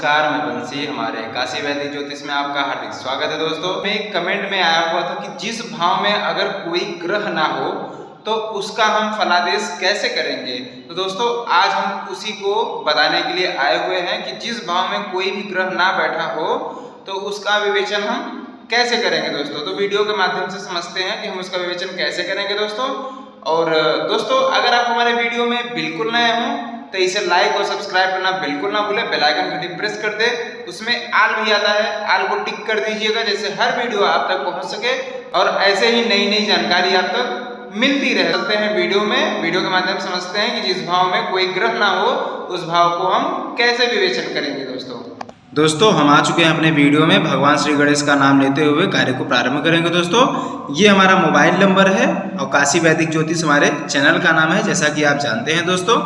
नमस्कार, मैं बंसी। हमारे काशी वैदिक ज्योतिष में आपका हार्दिक स्वागत है। दोस्तों, एक कमेंट में आया हुआ था कि जिस भाव में अगर कोई ग्रह ना हो तो उसका हम फलादेश कैसे करेंगे। तो दोस्तों, आज हम उसी को बताने के लिए आए हुए हैं कि जिस भाव में कोई भी ग्रह ना बैठा हो तो उसका विवेचन हम कैसे करेंगे। दोस्तों, वीडियो के माध्यम से समझते हैं कि हम उसका विवेचन कैसे करेंगे। और दोस्तों, अगर आप हमारे वीडियो में बिल्कुल नए हों तो इसे लाइक और सब्सक्राइब करना बिल्कुल ना भूलें। बेल आइकन घंटी प्रेस कर दे, उसमें आल भी आता है, आल को टिक कर दीजिएगा, जैसे हर वीडियो आप तक पहुंच सके और ऐसे ही नई नई जानकारी आप तक मिलती रहे। चलते हैं वीडियो के माध्यम से समझते हैं कि जिस भाव में कोई ग्रह ना हो उस भाव को हम कैसे विवेचन करेंगे। दोस्तों हम आ चुके हैं अपने वीडियो में। भगवान श्री गणेश का नाम लेते हुए कार्य को प्रारंभ करेंगे। दोस्तों, ये हमारा मोबाइल नंबर है और काशी वैदिक ज्योतिष हमारे चैनल का नाम है, जैसा कि आप जानते हैं। दोस्तों,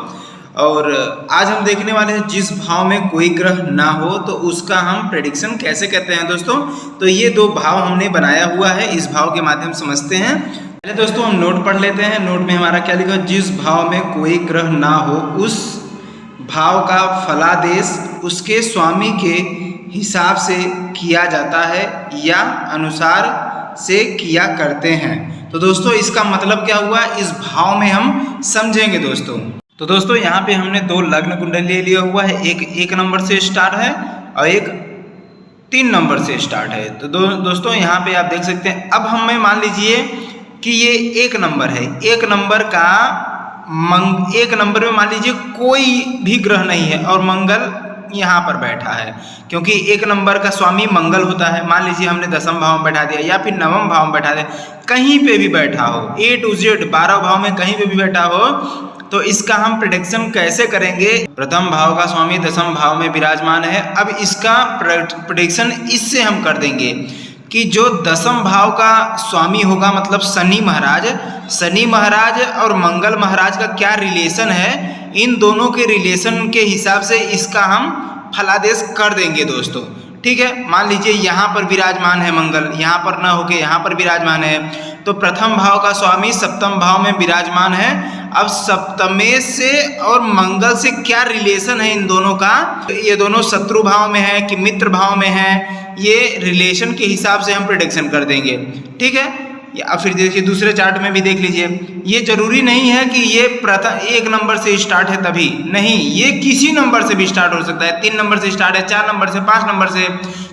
और आज हम देखने वाले हैं जिस भाव में कोई ग्रह ना हो तो उसका हम प्रेडिक्शन कैसे करते हैं। दोस्तों, तो ये दो भाव हमने बनाया हुआ है, इस भाव के माध्यम से समझते हैं। पहले दोस्तों हम नोट पढ़ लेते हैं। नोट में हमारा क्या लिखा, जिस भाव में कोई ग्रह ना हो उस भाव का फलादेश उसके स्वामी के हिसाब से किया जाता है या अनुसार से किया करते हैं। तो दोस्तों, इसका मतलब क्या हुआ, इस भाव में हम समझेंगे। दोस्तों यहाँ पे हमने दो लग्न कुंडली लिया हुआ है, एक नंबर से स्टार्ट है और एक 3 नंबर से स्टार्ट है। तो दोस्तों यहाँ पे आप देख सकते हैं। अब हमें मान लीजिए कि ये 1 नंबर है, 1 नंबर में मान लीजिए कोई भी ग्रह नहीं है और मंगल यहाँ पर बैठा है, क्योंकि 1 नंबर का स्वामी मंगल होता है। मान लीजिए हमने 10वें भाव में बैठा दिया या फिर 9वें भाव में बैठा दिया, कहीं पे भी बैठा हो, A to Z 12 भाव में कहीं पे भी बैठा हो, तो इसका हम प्रेडिक्शन कैसे करेंगे। प्रथम भाव का स्वामी 10वें भाव में विराजमान है। अब इसका प्रेडिक्शन इससे हम कर देंगे कि जो 10वें भाव का स्वामी होगा, मतलब शनि महाराज और मंगल महाराज का क्या रिलेशन है, इन दोनों के रिलेशन के हिसाब से इसका हम फलादेश कर देंगे। दोस्तों ठीक है, मान लीजिए यहाँ पर विराजमान है मंगल, यहाँ पर न होके यहाँ पर विराजमान है, तो प्रथम भाव का स्वामी 7वें भाव में विराजमान है। अब सप्तमे से और मंगल से क्या रिलेशन है इन दोनों का, ये दोनों शत्रु भाव में है कि मित्र भाव में है, ये रिलेशन के हिसाब से हम प्रेडिक्शन कर देंगे। ठीक है, या फिर देखिए दूसरे चार्ट में भी देख लीजिए। ये जरूरी नहीं है कि ये प्रथम 1 नंबर से स्टार्ट है तभी, नहीं, ये किसी नंबर से भी स्टार्ट हो सकता है। 3 नंबर से स्टार्ट है, 4 नंबर से, 5 नंबर से,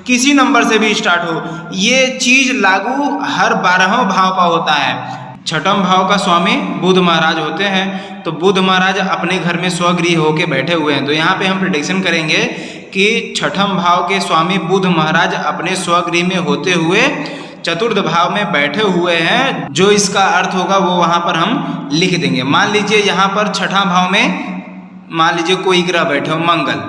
किसी नंबर से भी स्टार्ट हो। ये चीज लागू हर 12वें भाव का होता है। 6वें भाव का स्वामी बुध महाराज होते हैं, तो बुध महाराज अपने घर में स्वगृह होके बैठे हुए हैं। तो यहाँ पे हम प्रेडिक्शन करेंगे कि 6वें भाव के स्वामी बुध महाराज अपने स्वगृह में होते हुए चतुर्थ भाव में बैठे हुए हैं। जो इसका अर्थ होगा वो वहां पर हम लिख देंगे। मान लीजिए यहाँ पर 6ठा भाव में मान लीजिए कोई ग्रह बैठे हो, मंगल,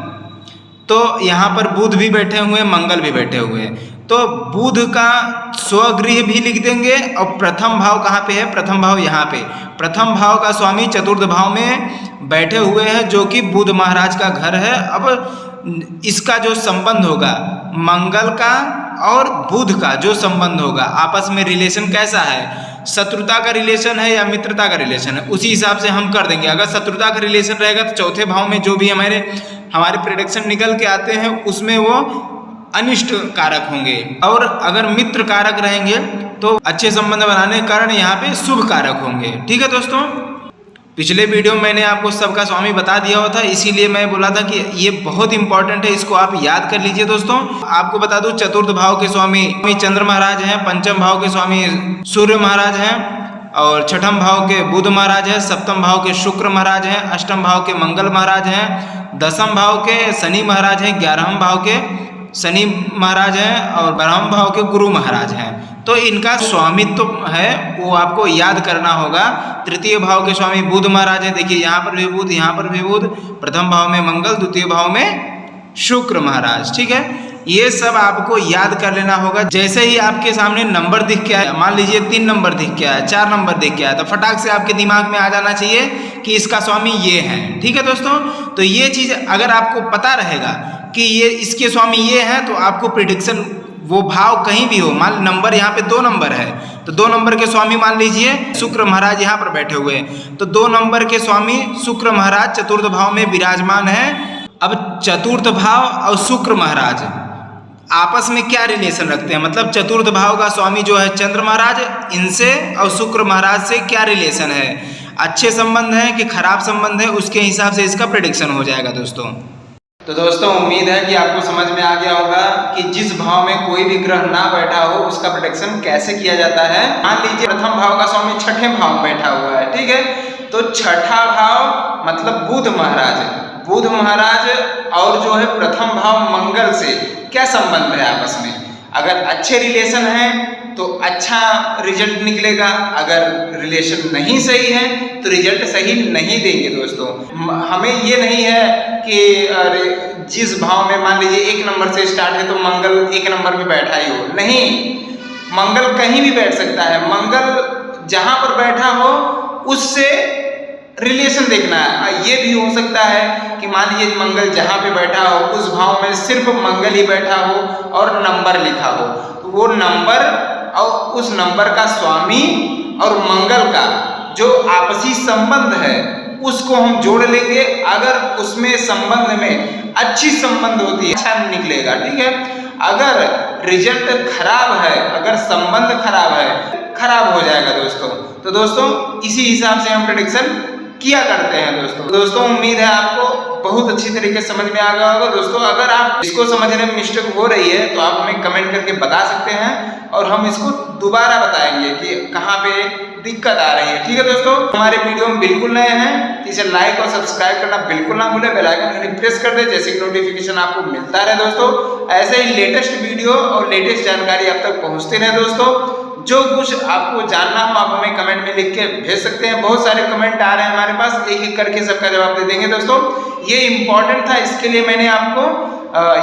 तो यहाँ पर बुध भी बैठे हुए, मंगल भी बैठे हुए हैं, तो बुध का स्वगृह भी लिख देंगे। और प्रथम भाव कहाँ पे है, प्रथम भाव यहाँ पे, प्रथम भाव का स्वामी चतुर्थ भाव में बैठे हुए हैं, जो कि बुध महाराज का घर है। अब इसका जो संबंध होगा, मंगल का और बुध का जो संबंध होगा, आपस में रिलेशन कैसा है, शत्रुता का रिलेशन है या मित्रता का रिलेशन है, उसी हिसाब से हम कर देंगे। अगर शत्रुता का रिलेशन रहेगा तो चौथे भाव में जो भी हमारे प्रेडिक्शन निकल के आते हैं उसमें वो अनिष्ट कारक होंगे, और अगर मित्र कारक रहेंगे तो अच्छे संबंध बनाने के कारण यहाँ पे शुभ कारक होंगे। ठीक है दोस्तों, पिछले वीडियो में मैंने आपको सबका स्वामी बता दिया हुआ था, इसीलिए मैं बोला था कि ये बहुत इंपॉर्टेंट है, इसको आप याद कर लीजिए। दोस्तों आपको बता दूं, चतुर्थ भाव के स्वामी चंद्र महाराज हैं, 5वें भाव के स्वामी सूर्य महाराज हैं, और 6ठम भाव के बुध महाराज हैं, 7वें भाव के शुक्र महाराज हैं, 8वें भाव के मंगल महाराज हैं, 10वें भाव के शनि महाराज हैं, 11वें भाव के शनि महाराज हैं और 12वें भाव के गुरु महाराज हैं। तो इनका स्वामित्व है वो आपको याद करना होगा। तृतीय भाव के स्वामी बुध महाराज है, देखिए यहाँ पर भी बुध, यहाँ पर भी बुध, प्रथम भाव में मंगल, द्वितीय भाव में शुक्र महाराज। ठीक है, ये सब आपको याद कर लेना होगा। जैसे ही आपके सामने नंबर दिख के आया, मान लीजिए 3 नंबर दिख के आया, 4 नंबर दिख के आया, तो फटाक से आपके दिमाग में आ जाना चाहिए कि इसका स्वामी ये है। ठीक है दोस्तों, तो ये चीज अगर आपको पता रहेगा कि ये इसके स्वामी ये हैं, तो आपको प्रिडिक्शन वो भाव कहीं भी हो, मान नंबर यहाँ पे 2 नंबर है तो 2 नंबर के स्वामी मान लीजिए शुक्र महाराज यहाँ पर बैठे हुए हैं, तो 2 नंबर के स्वामी शुक्र महाराज चतुर्थ भाव में विराजमान है। अब चतुर्थ भाव और शुक्र महाराज आपस में क्या रिलेशन रखते हैं, मतलब चतुर्थ भाव का स्वामी जो है चंद्र महाराज, इनसे और शुक्र महाराज से क्या रिलेशन है, अच्छे संबंध है कि खराब संबंध है, उसके हिसाब से इसका प्रेडिक्शन हो जाएगा दोस्तों। तो दोस्तों उम्मीद है कि आपको समझ में आ गया होगा कि जिस भाव में कोई भी ग्रह ना बैठा हो उसका प्रेडिक्शन कैसे किया जाता है। मान लीजिए प्रथम भाव का स्वामी छठे भाव में बैठा हुआ है, ठीक है, तो छठा भाव मतलब बुध महाराज, बुध महाराज और जो है प्रथम भाव मंगल से क्या संबंध है आपस में। अगर अच्छे रिलेशन है तो अच्छा रिजल्ट निकलेगा, अगर रिलेशन नहीं सही है तो रिजल्ट सही नहीं देंगे दोस्तों। हमें ये नहीं है कि जिस भाव में मान लीजिए 1 नंबर से स्टार्ट है तो मंगल 1 नंबर में बैठा ही हो, नहीं, मंगल कहीं भी बैठ सकता है। मंगल जहां पर बैठा हो उससे रिलेशन देखना है। ये भी हो सकता है कि मान लीजिए मंगल जहां पे बैठा हो उस भाव में सिर्फ मंगल ही बैठा हो और नंबर लिखा हो, तो वो नंबर और उस नंबर का स्वामी और मंगल का जो आपसी संबंध है उसको हम जोड़ लेंगे। अगर उसमें संबंध में अच्छी संबंध होती है अच्छा निकलेगा, ठीक है। अगर रिजल्ट खराब है, अगर संबंध खराब है, खराब हो जाएगा दोस्तों। तो दोस्तों इसी हिसाब से हम प्रेडिक्शन किया करते हैं दोस्तों। उम्मीद है आपको बहुत अच्छी तरीके से समझ में आ गया होगा दोस्तों। अगर आप इसको समझने में मिस्टेक हो रही है तो आप हमें कमेंट करके बता सकते हैं और हम इसको दोबारा बताएंगे कि कहाँ पे दिक्कत आ रही है, ठीक है दोस्तों। हमारे वीडियो में बिल्कुल नए हैं तो इसे लाइक और सब्सक्राइब करना बिल्कुल ना भूलें, बेल आइकन प्रेस कर दे जैसे कि नोटिफिकेशन आपको मिलता रहे दोस्तों। ऐसे ही लेटेस्ट वीडियो और लेटेस्ट जानकारी आप तक पहुंचते रहे दोस्तों। जो कुछ आपको जानना हो आप हमें कमेंट में लिख के भेज सकते हैं। बहुत सारे कमेंट आ रहे हैं हमारे पास, एक एक करके सबका जवाब दे देंगे दोस्तों। ये इंपॉर्टेंट था, इसके लिए मैंने आपको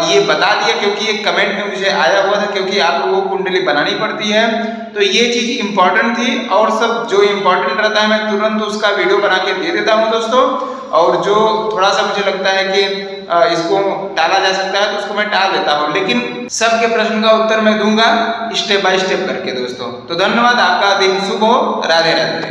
ये बता दिया क्योंकि ये कमेंट में मुझे आया हुआ था, क्योंकि आप लोगों को कुंडली बनानी पड़ती है तो ये चीज इंपॉर्टेंट थी। और सब जो इंपॉर्टेंट रहता है मैं तुरंत उसका वीडियो बना के दे देता हूँ दोस्तों। और जो थोड़ा सा मुझे लगता है कि इसको टाला जा सकता है तो उसको मैं टाल देता हूँ, लेकिन सबके प्रश्न का उत्तर मैं दूंगा स्टेप बाय स्टेप करके दोस्तों। तो धन्यवाद, आपका दिन शुभ हो, राधे राधे।